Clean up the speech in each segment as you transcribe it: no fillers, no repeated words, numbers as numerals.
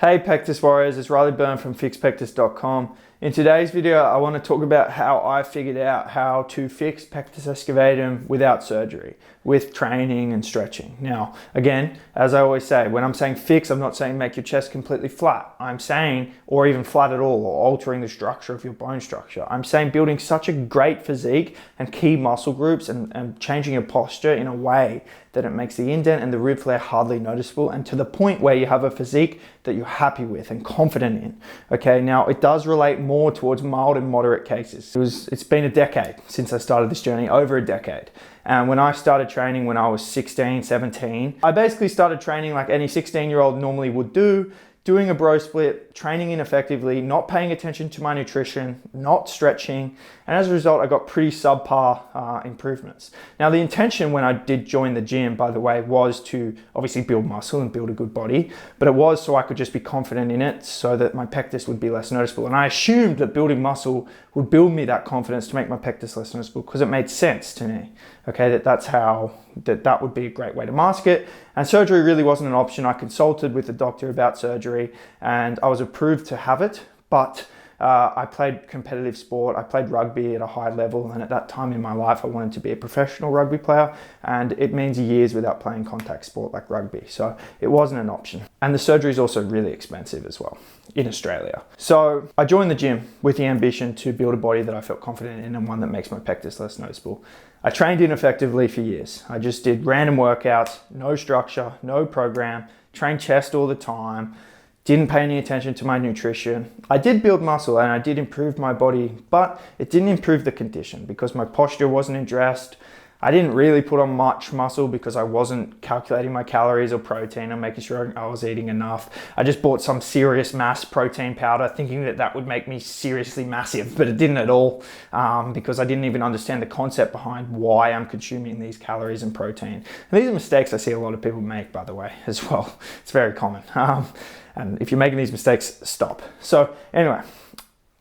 Hey Pectus Warriors, it's Riley Byrne from FixPectus.com. In today's video, I want to talk about how I figured out how to fix Pectus Excavatum without surgery, with training and stretching. Now, again, as I always say, when I'm saying fix, I'm not saying make your chest completely flat. I'm saying, or even flat at all, or altering the structure of your bone structure. I'm saying building such a great physique and key muscle groups and changing your posture in a way that it makes the indent and the rib flare hardly noticeable, and to the point where you have a physique that you're happy with and confident in. Okay, now it does relate more towards mild and moderate cases. It's been a decade since I started this journey, over a decade. And when I started training when I was 16, 17, I basically started training like any 16-year-old normally would do, doing a bro split, training ineffectively, not paying attention to my nutrition, not stretching, and as a result, I got pretty subpar improvements. Now, the intention when I did join the gym, by the way, was to obviously build muscle and build a good body, but it was so I could just be confident in it so that my pectus would be less noticeable. And I assumed that building muscle would build me that confidence to make my pectus less noticeable because it made sense to me, okay, that would be a great way to mask it. And surgery really wasn't an option. I consulted with the doctor about surgery and I was approved to have it, but I played competitive sport. I played rugby at a high level, and at that time in my life, I wanted to be a professional rugby player, and it means years without playing contact sport like rugby. So it wasn't an option. And the surgery is also really expensive as well in Australia. So I joined the gym with the ambition to build a body that I felt confident in and one that makes my pectus less noticeable. I trained ineffectively for years. I just did random workouts, no structure, no program, trained chest all the time, didn't pay any attention to my nutrition. I did build muscle and I did improve my body, but it didn't improve the condition because my posture wasn't addressed. I didn't really put on much muscle because I wasn't calculating my calories or protein and making sure I was eating enough. I just bought some serious mass protein powder thinking that that would make me seriously massive, but it didn't at all because I didn't even understand the concept behind why I'm consuming these calories and protein. And these are mistakes I see a lot of people make, by the way, as well. It's very common. And if you're making these mistakes, stop. So anyway,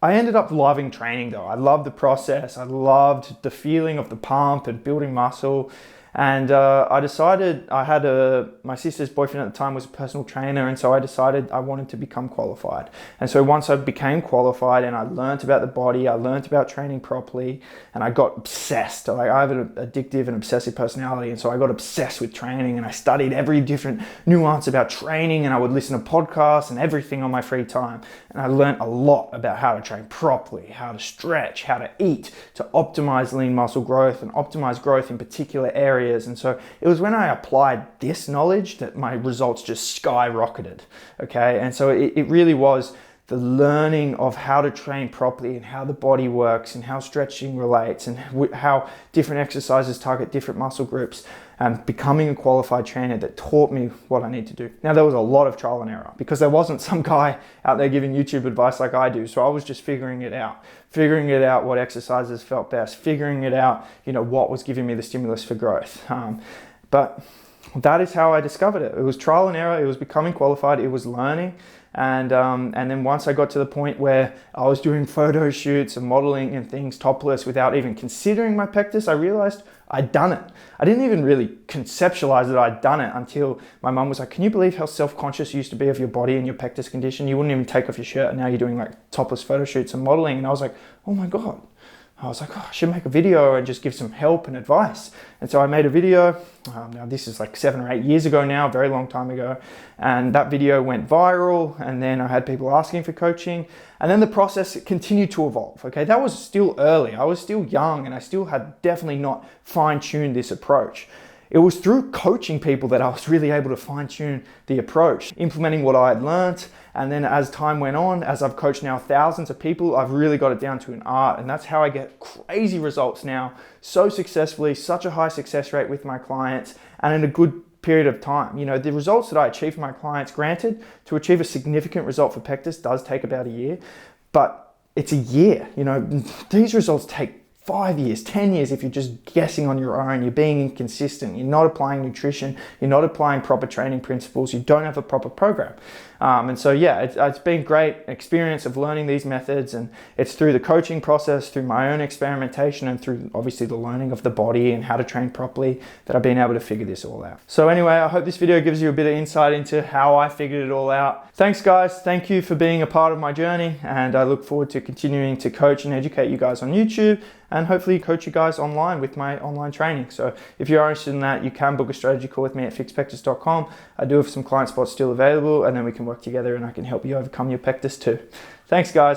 I ended up loving training though. I loved the process. I loved the feeling of the pump and building muscle. And I decided my sister's boyfriend at the time was a personal trainer. And so I decided I wanted to become qualified. And so once I became qualified and I learned about the body, I learned about training properly, and I got obsessed. Like, I have an addictive and obsessive personality. And so I got obsessed with training and I studied every different nuance about training, and I would listen to podcasts and everything on my free time. And I learned a lot about how to train properly, how to stretch, how to eat, to optimize lean muscle growth and optimize growth in particular areas. And so it was when I applied this knowledge that my results just skyrocketed, okay? And so it really was the learning of how to train properly and how the body works and how stretching relates and how different exercises target different muscle groups, and becoming a qualified trainer that taught me what I need to do. Now, there was a lot of trial and error because there wasn't some guy out there giving YouTube advice like I do. So I was just figuring it out what exercises felt best, figuring it out, what was giving me the stimulus for growth. But that is how I discovered it. It was trial and error. It was becoming qualified. It was learning. And then once I got to the point where I was doing photo shoots and modeling and things topless without even considering my pectus, I realized I'd done it. I didn't even really conceptualize that I'd done it until my mum was like, "Can you believe how self-conscious you used to be of your body and your pectus condition? You wouldn't even take off your shirt, and now you're doing like topless photo shoots and modeling." And I was like, "Oh my God." I was like, I should make a video and just give some help and advice. And so I made a video. Now this is like 7 or 8 years ago now, a very long time ago. And that video went viral. And then I had people asking for coaching. And then the process continued to evolve. Okay, that was still early. I was still young and I still had definitely not fine-tuned this approach. It was through coaching people that I was really able to fine-tune the approach, implementing what I had learned. And then as time went on, as I've coached now thousands of people, I've really got it down to an art. And that's how I get crazy results now, so successfully, such a high success rate with my clients, and in a good period of time. The results that I achieve for my clients, granted, to achieve a significant result for pectus does take about a year, but it's a year. These results take 5 years, 10 years if you're just guessing on your own, you're being inconsistent, you're not applying nutrition, you're not applying proper training principles, you don't have a proper program. And so yeah, it's been great experience of learning these methods, and it's through the coaching process, through my own experimentation, and through obviously the learning of the body and how to train properly that I've been able to figure this all out. So anyway, I hope this video gives you a bit of insight into how I figured it all out. Thanks guys, thank you for being a part of my journey, and I look forward to continuing to coach and educate you guys on YouTube, and hopefully coach you guys online with my online training. So if you are interested in that, you can book a strategy call with me at fixpectus.com. I do have some client spots still available, and then we can work together and I can help you overcome your pectus too. Thanks guys.